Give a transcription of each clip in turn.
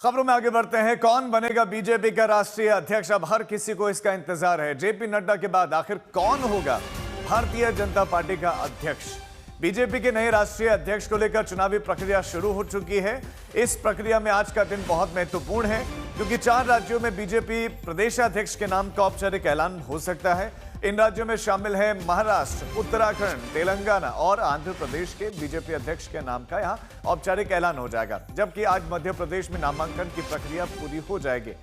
खबरों में आगे बढ़ते हैं। कौन बनेगा बीजेपी का राष्ट्रीय अध्यक्ष? अब हर किसी को इसका इंतजार है। जेपी नड्डा के बाद आखिर कौन होगा भारतीय जनता पार्टी का अध्यक्ष? बीजेपी के नए राष्ट्रीय अध्यक्ष को लेकर चुनावी प्रक्रिया शुरू हो चुकी है। इस प्रक्रिया में आज का दिन बहुत महत्वपूर्ण है क्योंकि 4 राज्यों में बीजेपी प्रदेशाध्यक्ष के नाम का औपचारिक ऐलान हो सकता है। इन राज्यों में शामिल है महाराष्ट्र, उत्तराखंड, तेलंगाना और आंध्र प्रदेश के बीजेपी अध्यक्ष के नाम का यहां औपचारिक ऐलान हो जाएगा, जबकि आज मध्य प्रदेश में नामांकन की प्रक्रिया पूरी हो जाएगी।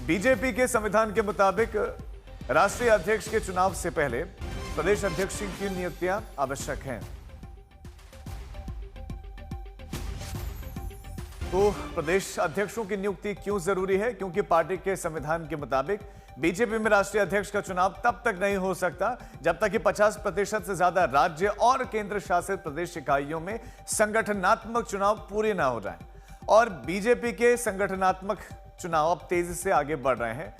बीजेपी के संविधान के मुताबिक राष्ट्रीय अध्यक्ष के चुनाव से पहले प्रदेश अध्यक्ष की नियुक्तियां आवश्यक हैं। तो प्रदेश अध्यक्षों की नियुक्ति क्यों जरूरी है? क्योंकि पार्टी के संविधान के मुताबिक बीजेपी में राष्ट्रीय अध्यक्ष का चुनाव तब तक नहीं हो सकता जब तक कि 50% से ज्यादा राज्य और केंद्र शासित प्रदेश इकाइयों में संगठनात्मक चुनाव पूरे ना हो जाएं। और बीजेपी के संगठनात्मक चुनाव अब तेजी से आगे बढ़ रहे हैं।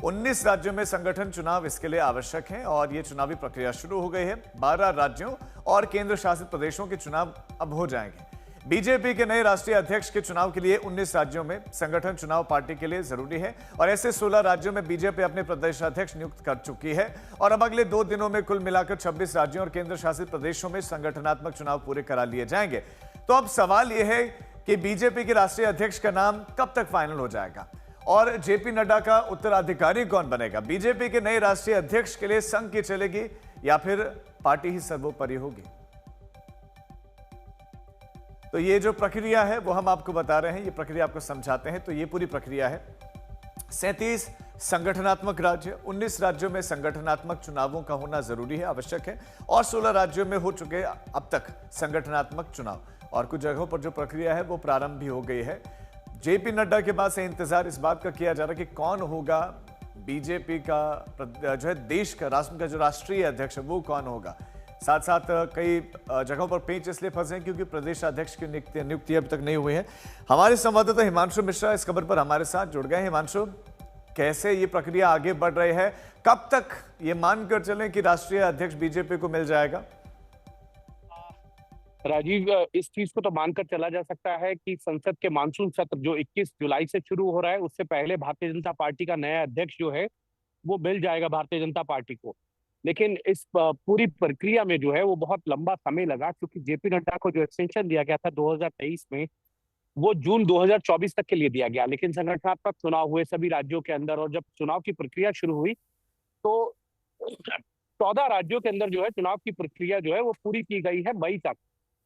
19 राज्यों में संगठन चुनाव इसके लिए आवश्यक हैं और यह चुनावी प्रक्रिया शुरू हो गई है। 12 राज्यों और केंद्र शासित प्रदेशों के चुनाव अब हो जाएंगे। बीजेपी के नए राष्ट्रीय अध्यक्ष के चुनाव के लिए 19 राज्यों में संगठन चुनाव पार्टी के लिए जरूरी है और ऐसे 16 राज्यों में बीजेपी अपने प्रदेशाध्यक्ष नियुक्त कर चुकी है और अब अगले 2 दिनों में कुल मिलाकर 26 राज्यों और केंद्र शासित प्रदेशों में संगठनात्मक चुनाव पूरे करा लिए जाएंगे। तो अब सवाल यह है कि बीजेपी के राष्ट्रीय अध्यक्ष का नाम कब तक फाइनल हो जाएगा और जेपी नड्डा का उत्तराधिकारी कौन बनेगा? बीजेपी के नए राष्ट्रीय अध्यक्ष के लिए संघ की चलेगी या फिर पार्टी ही सर्वोपरि होगी? तो ये जो प्रक्रिया है वो हम आपको बता रहे हैं, ये प्रक्रिया आपको समझाते हैं। तो ये पूरी प्रक्रिया है। 37 संगठनात्मक राज्य, 19 राज्यों में संगठनात्मक चुनावों का होना जरूरी है, आवश्यक है और 16 राज्यों में हो चुके अब तक संगठनात्मक चुनाव और कुछ जगहों पर जो प्रक्रिया है वो प्रारंभ भी हो गई है। जेपी नड्डा के बाद से इंतजार इस बात का किया जा रहा है कि कौन होगा बीजेपी का जो है देश का राष्ट्र का जो राष्ट्रीय अध्यक्ष है वो कौन होगा। साथ साथ कई जगहों पर पेंच इसलिए फंसे हैं क्योंकि प्रदेशाध्यक्ष की नियुक्ति अभी तक नहीं हुई है। हमारे संवाददाता हिमांशु मिश्रा इस खबर पर हमारे साथ जुड़ गए हैं। हिमांशु, कैसे ये प्रक्रिया आगे बढ़ रही है? कब तक ये मानकर चलें कि राष्ट्रीय अध्यक्ष बीजेपी को मिल जाएगा? राजीव, इस चीज को तो मानकर चला जा सकता है कि संसद के मानसून सत्र जो 21 जुलाई से शुरू हो रहा है उससे पहले भारतीय जनता पार्टी का नया अध्यक्ष जो है वो मिल जाएगा भारतीय जनता पार्टी को। लेकिन इस पूरी प्रक्रिया में जो है वो बहुत लंबा समय लगा क्योंकि जेपी नड्डा को जो एक्सटेंशन दिया गया था 2023 में वो जून 2024 तक के लिए दिया गया। लेकिन संगठनात्मक चुनाव हुए सभी राज्यों के अंदर और जब चुनाव की प्रक्रिया शुरू हुई तो 14 राज्यों के अंदर जो है चुनाव की प्रक्रिया जो है वो पूरी की गई है मई तक।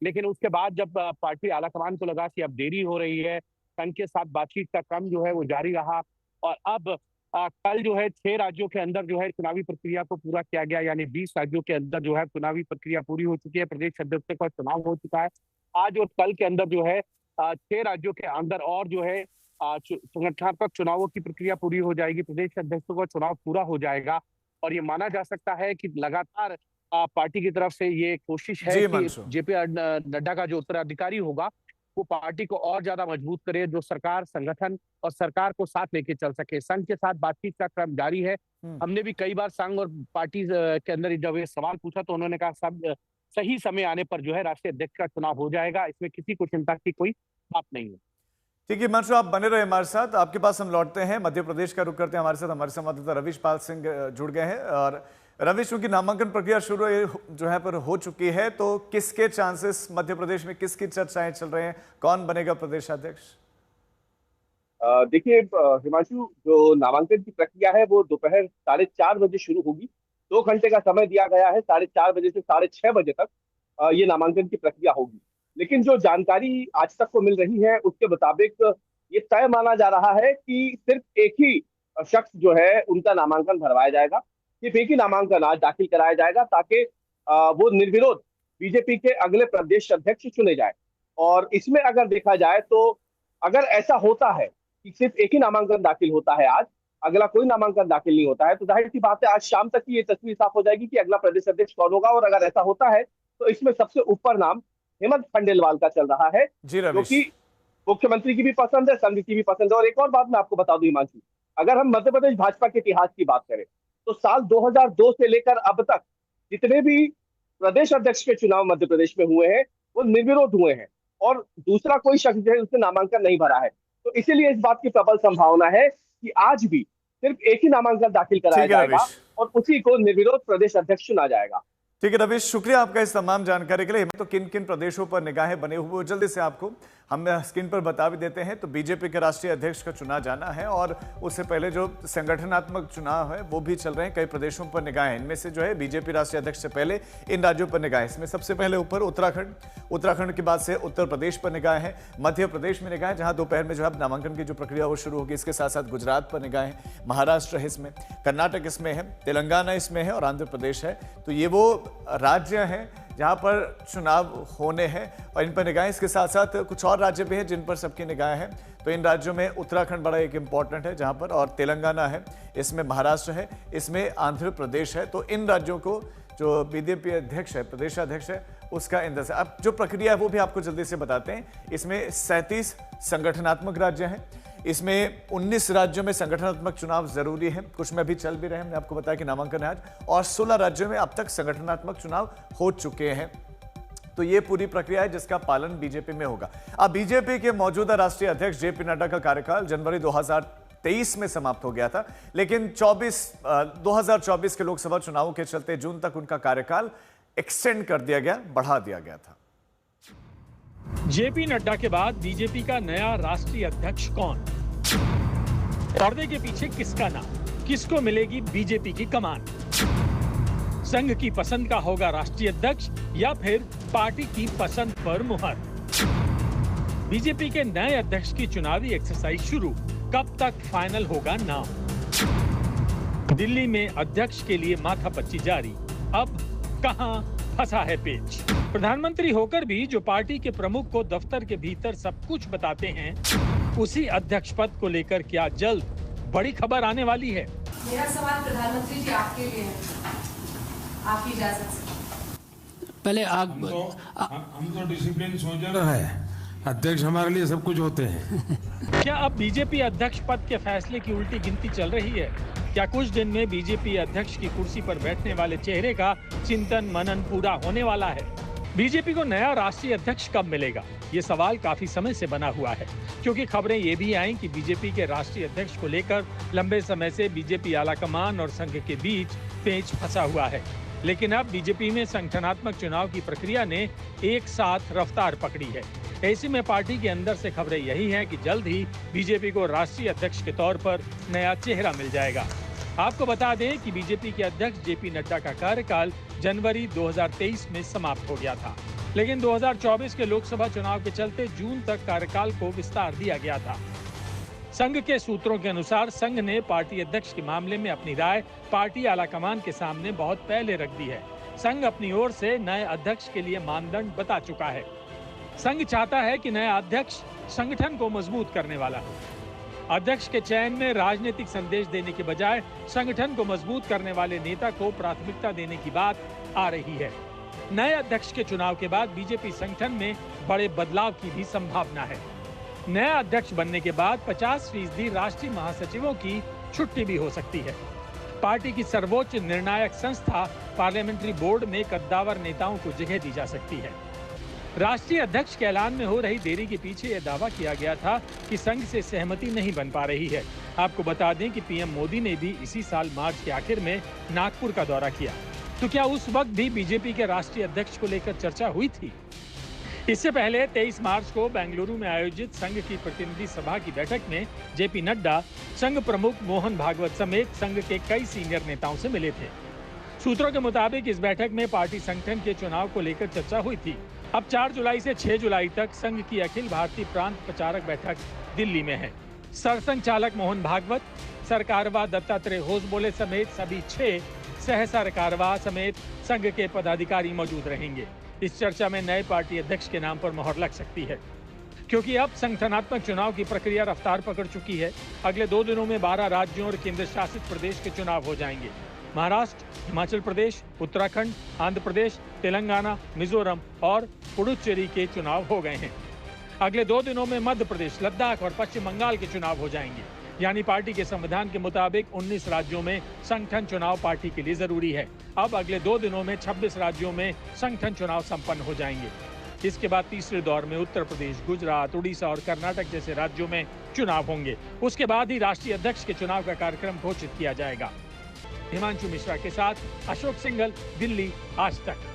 लेकिन उसके बाद जब पार्टी आलाकमान को लगा कि अब देरी हो रही है, संघ के साथ बातचीत का क्रम जो है वो जारी रहा और अब कल जो है 6 राज्यों के अंदर जो है चुनावी प्रक्रिया को पूरा किया गया, यानी 20 राज्यों के अंदर जो है चुनावी प्रक्रिया पूरी हो चुकी है। प्रदेश अध्यक्ष का चुनाव हो चुका है। आज और कल के अंदर जो है 6 राज्यों के अंदर और जो है संगठनात्मक चुनावों की प्रक्रिया पूरी हो जाएगी। प्रदेश अध्यक्ष का चुनाव पूरा हो जाएगा और ये माना जा सकता है कि लगातार पार्टी की तरफ से ये कोशिश है कि जेपी नड्डा का जो उत्तराधिकारी होगा वो पार्टी को और ज्यादा मजबूत करे, जो सरकार, संगठन और सरकार को साथ लेके चल सके। संघ के साथ बातचीत का क्रम जारी है। हमने भी कई बार संघ और पार्टी के अंदर जब ये सवाल पूछा तो उन्होंने कहा सब सही समय आने पर जो है राष्ट्रीय अध्यक्ष का चुनाव हो जाएगा, इसमें किसी को चिंता की कोई बात नहीं है। ठीक है हिमांशु, आप बने रहे हमारे साथ। आपके पास हम लौटते हैं, मध्य प्रदेश का रुख करते हैं। हमारे साथ हमारे संवाददाता रविश पाल सिंह जुड़ गए हैं। और रविश, क्योंकि नामांकन प्रक्रिया शुरू जो है पर हो चुकी है, तो किसके चांसेस मध्य प्रदेश में, किसकी चर्चाएं चल रहे हैं, कौन बनेगा प्रदेशाध्यक्ष? देखिए हिमांशु, जो नामांकन की प्रक्रिया है वो दोपहर 4:30 बजे शुरू होगी। 2 घंटे का समय दिया गया है। 4:30 बजे से 6:30 बजे तक ये नामांकन की प्रक्रिया होगी। लेकिन जो जानकारी आज तक को मिल रही है उसके मुताबिक ये तय माना जा रहा है कि सिर्फ एक ही शख्स जो है उनका नामांकन भरवाया जाएगा। सिर्फ एक ही नामांकन आज दाखिल कराया जाएगा ताकि वो निर्विरोध बीजेपी के अगले प्रदेश अध्यक्ष चुने जाए। और इसमें अगर देखा जाए तो अगर ऐसा होता है कि सिर्फ एक ही नामांकन दाखिल होता है, आज अगला कोई नामांकन दाखिल नहीं होता है, तो जाहिर सी बात है आज शाम तक की ये तस्वीर साफ हो जाएगी कि अगला प्रदेश अध्यक्ष कौन होगा। और अगर ऐसा होता है तो इसमें सबसे ऊपर नाम हेमंत खंडेलवाल का चल रहा है, जो कि मुख्यमंत्री की भी पसंद है, संघ की भी पसंद है। और एक और बात मैं आपको बता दूं हिमांशु, अगर हम मध्य प्रदेश भाजपा के इतिहास की बात करें तो साल 2002 से लेकर अब तक जितने भी प्रदेश अध्यक्ष के चुनाव मध्य प्रदेश में हुए हैं वो निर्विरोध हुए हैं और दूसरा कोई शख्स जो है उसने नामांकन नहीं भरा है। तो इसीलिए इस बात की प्रबल संभावना है कि आज भी सिर्फ एक ही नामांकन दाखिल कराया ठीक है जाएगा रवीश। और उसी को निर्विरोध प्रदेश अध्यक्ष चुना जाएगा। ठीक है रवीश, शुक्रिया आपका इस तमाम जानकारी के लिए। तो किन किन प्रदेशों पर निगाहें बने हुए जल्दी से आपको हम स्क्रीन पर बता भी देते हैं। तो बीजेपी के राष्ट्रीय अध्यक्ष का चुना जाना है और उससे पहले जो संगठनात्मक चुनाव है वो भी चल रहे हैं। कई प्रदेशों पर निगाहें, इनमें से जो है बीजेपी राष्ट्रीय अध्यक्ष से पहले इन राज्यों पर निगाहें। इसमें सबसे पहले ऊपर उत्तराखंड के बाद से उत्तर प्रदेश पर निगाहें हैं, मध्य प्रदेश में निगाहें जहां दोपहर में जो है नामांकन की जो प्रक्रिया वो शुरू होगी। इसके साथ साथ गुजरात पर निगाहें, महाराष्ट्र है इसमें, कर्नाटक इसमें है, तेलंगाना इसमें है और आंध्र प्रदेश है। तो ये वो राज्य हैं जहां पर चुनाव होने हैं और इन पर निगाहें। इसके साथ साथ कुछ और राज्य भी हैं जिन पर सबकी निगाहें हैं। तो इन राज्यों में उत्तराखंड बड़ा एक इंपॉर्टेंट है जहां पर, और तेलंगाना है, इसमें महाराष्ट्र है, इसमें आंध्र प्रदेश है। तो इन राज्यों को जो बीजेपी अध्यक्ष है, प्रदेश अध्यक्ष है, उसका इंतजार से अब जो प्रक्रिया है वो भी आपको जल्दी से बताते हैं। इसमें 37 संगठनात्मक राज्य हैं, इसमें 19 राज्यों में संगठनात्मक चुनाव जरूरी है, कुछ में भी चल भी रहे हैं, हमने आपको बताया कि नामांकन है आज, और 16 राज्यों में अब तक संगठनात्मक चुनाव हो चुके हैं। तो ये पूरी प्रक्रिया है जिसका पालन बीजेपी में होगा। अब बीजेपी के मौजूदा राष्ट्रीय अध्यक्ष जेपी नड्डा का कार्यकाल जनवरी 2023 में समाप्त हो गया था, लेकिन 2024 के लोकसभा चुनावों के चलते जून तक उनका कार्यकाल एक्सटेंड कर दिया गया, बढ़ा दिया गया था। जेपी नड्डा के बाद बीजेपी का नया राष्ट्रीय अध्यक्ष कौन? पर्दे के पीछे किसका नाम? किसको मिलेगी बीजेपी की कमान? संघ की पसंद का होगा राष्ट्रीय अध्यक्ष या फिर पार्टी की पसंद पर मुहर? बीजेपी के नए अध्यक्ष की चुनावी एक्सरसाइज शुरू, कब तक फाइनल होगा नाम? दिल्ली में अध्यक्ष के लिए माथापच्ची जारी, अब कहां फंसा है पेच? प्रधानमंत्री होकर भी जो पार्टी के प्रमुख को दफ्तर के भीतर सब कुछ बताते हैं, उसी अध्यक्ष पद को लेकर क्या जल्द बड़ी खबर आने वाली है? मेरा सवाल प्रधानमंत्री जी आपके लिए है, आपकी इजाजत से। पहले आप हम तो डिसिप्लिन सोल्जर है, अध्यक्ष हमारे लिए सब कुछ होते हैं। क्या अब बीजेपी अध्यक्ष पद के फैसले की उल्टी गिनती चल रही है? क्या कुछ दिन में बीजेपी अध्यक्ष की कुर्सी पर बैठने वाले चेहरे का चिंतन मनन पूरा होने वाला है? बीजेपी को नया राष्ट्रीय अध्यक्ष कब मिलेगा? ये सवाल काफी समय से बना हुआ है, क्योंकि खबरें ये भी आई कि बीजेपी के राष्ट्रीय अध्यक्ष को लेकर लंबे समय से बीजेपी आलाकमान और संघ के बीच पेच फंसा हुआ है। लेकिन अब बीजेपी में संगठनात्मक चुनाव की प्रक्रिया ने एक साथ रफ्तार पकड़ी है। ऐसे में पार्टी के अंदर से खबरें यही हैं कि जल्द ही बीजेपी को राष्ट्रीय अध्यक्ष के तौर पर नया चेहरा मिल जाएगा। आपको बता दें कि बीजेपी के अध्यक्ष जेपी नड्डा का कार्यकाल जनवरी 2023 में समाप्त हो गया था, लेकिन 2024 के लोकसभा चुनाव के चलते जून तक कार्यकाल को विस्तार दिया गया था। संघ के सूत्रों के अनुसार संघ ने पार्टी अध्यक्ष के मामले में अपनी राय पार्टी आलाकमान के सामने बहुत पहले रख दी है। संघ अपनी ओर से नए अध्यक्ष के लिए मानदंड बता चुका है। संघ चाहता है कि नया अध्यक्ष संगठन को मजबूत करने वाला हो। अध्यक्ष के चयन में राजनीतिक संदेश देने के बजाय संगठन को मजबूत करने वाले नेता को प्राथमिकता देने की बात आ रही है। नए अध्यक्ष के चुनाव के बाद बीजेपी संगठन में बड़े बदलाव की भी संभावना है। नया अध्यक्ष बनने के बाद 50% राष्ट्रीय महासचिवों की छुट्टी भी हो सकती है। पार्टी की सर्वोच्च निर्णायक संस्था पार्लियामेंट्री बोर्ड में कद्दावर नेताओं को जगह दी जा सकती है। राष्ट्रीय अध्यक्ष के ऐलान में हो रही देरी के पीछे यह दावा किया गया था कि संघ से सहमति नहीं बन पा रही है। आपको बता दें कि पीएम मोदी ने भी इसी साल मार्च के आखिर में नागपुर का दौरा किया। तो क्या उस वक्त भी बीजेपी के राष्ट्रीय अध्यक्ष को लेकर चर्चा हुई थी? इससे पहले 23 मार्च को बेंगलुरु में आयोजित संघ की प्रतिनिधि सभा की बैठक में जेपी नड्डा संघ प्रमुख मोहन भागवत समेत संघ के कई सीनियर नेताओं से मिले थे। सूत्रों के मुताबिक इस बैठक में पार्टी संगठन के चुनाव को लेकर चर्चा हुई थी। अब 4 जुलाई से 6 जुलाई तक संघ की अखिल भारतीय प्रांत प्रचारक बैठक दिल्ली में है। सरसंघ चालक मोहन भागवत, सरकारवाह दत्तात्रेय होसबोले समेत सभी 6 सह सरकारवाह समेत संघ के पदाधिकारी मौजूद रहेंगे। इस चर्चा में नए पार्टी अध्यक्ष के नाम पर मोहर लग सकती है, क्योंकि अब संगठनात्मक चुनाव की प्रक्रिया रफ्तार पकड़ चुकी है। अगले 2 दिनों में 12 राज्यों और केंद्र शासित प्रदेश के चुनाव हो जाएंगे। महाराष्ट्र, हिमाचल प्रदेश, उत्तराखंड, आंध्र प्रदेश, तेलंगाना, मिजोरम और पुडुचेरी के चुनाव हो गए हैं। अगले 2 दिनों में मध्य प्रदेश, लद्दाख और पश्चिम बंगाल के चुनाव हो जाएंगे। यानी पार्टी के संविधान के मुताबिक 19 राज्यों में संगठन चुनाव पार्टी के लिए जरूरी है। अब अगले 2 दिनों में 26 राज्यों में संगठन चुनाव संपन्न हो जाएंगे। इसके बाद तीसरे दौर में उत्तर प्रदेश, गुजरात, उड़ीसा और कर्नाटक जैसे राज्यों में चुनाव होंगे। उसके बाद ही राष्ट्रीय अध्यक्ष के चुनाव का कार्यक्रम घोषित किया जाएगा। हिमांशु मिश्रा के साथ अशोक सिंघल, दिल्ली, आज तक।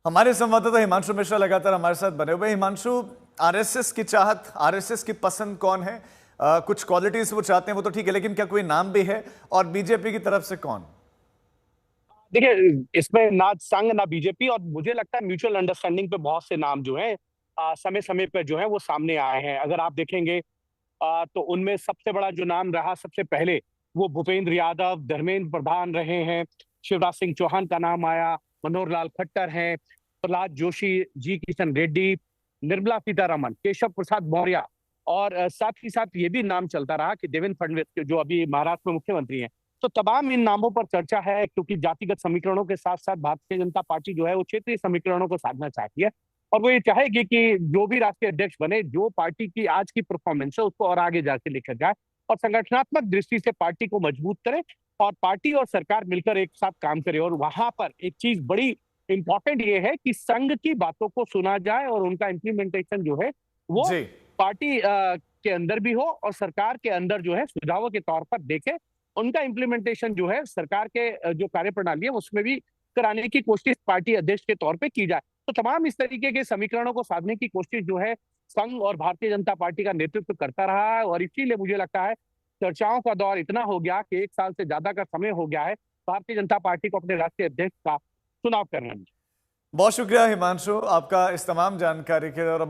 हमारे संवाददाता हिमांशु मिश्रा लगातार हमारे साथ बने हुए। हिमांशु, आरएसएस की चाहत, आरएसएस की पसंद कौन है? कुछ क्वालिटीज वो चाहते हैं वो तो ठीक है, लेकिन क्या कोई नाम भी है? और बीजेपी की तरफ से कौन? देखिए, इसमें ना संघ ना बीजेपी, और मुझे लगता है म्यूचुअल अंडरस्टैंडिंग पे बहुत से नाम जो है समय समय पर जो है वो सामने आए हैं। अगर आप देखेंगे तो उनमें सबसे बड़ा जो नाम रहा सबसे पहले, वो भूपेंद्र यादव, धर्मेंद्र प्रधान रहे हैं, शिवराज सिंह चौहान का नाम आया, मनोहर लाल खट्टर हैं, प्रहलाद जोशी, जी किशन रेड्डी, निर्मला सीतारमण, केशव प्रसाद मौर्य, और साथ ही साथ ये भी नाम चलता रहा कि देवेंद्र फडणवीस जो अभी महाराष्ट्र में मुख्यमंत्री हैं। तो तमाम इन नामों पर चर्चा है, क्योंकि जातिगत समीकरणों के साथ साथ भारतीय जनता पार्टी जो है वो क्षेत्रीय समीकरणों को साधना चाहती है, और वो ये चाहेगी कि जो भी राष्ट्रीय अध्यक्ष बने, जो पार्टी की आज की परफॉर्मेंस है उसको और आगे जाके लेकर जाए और संगठनात्मक दृष्टि से पार्टी को मजबूत करे, और पार्टी और सरकार मिलकर एक साथ काम करे। और वहां पर एक चीज बड़ी इंपॉर्टेंट ये है कि संघ की बातों को सुना जाए और उनका इम्प्लीमेंटेशन जो है वो पार्टी के अंदर भी हो, और सरकार के अंदर जो है सुझावों के तौर पर देखे, उनका इम्प्लीमेंटेशन जो है सरकार के जो कार्यप्रणाली है उसमें भी कराने की कोशिश पार्टी अध्यक्ष के तौर पे की जाए। तो तमाम इस तरीके के समीकरणों को साधने की कोशिश जो है संघ और भारतीय जनता पार्टी का नेतृत्व करता रहा है, और इसीलिए मुझे लगता है चर्चाओं का दौर इतना हो गया कि 1 साल से ज्यादा का समय हो गया है भारतीय जनता पार्टी को अपने राष्ट्रीय अध्यक्ष का चुनाव करने में। बहुत शुक्रिया हिमांशु आपका इस तमाम जानकारी के लिए। और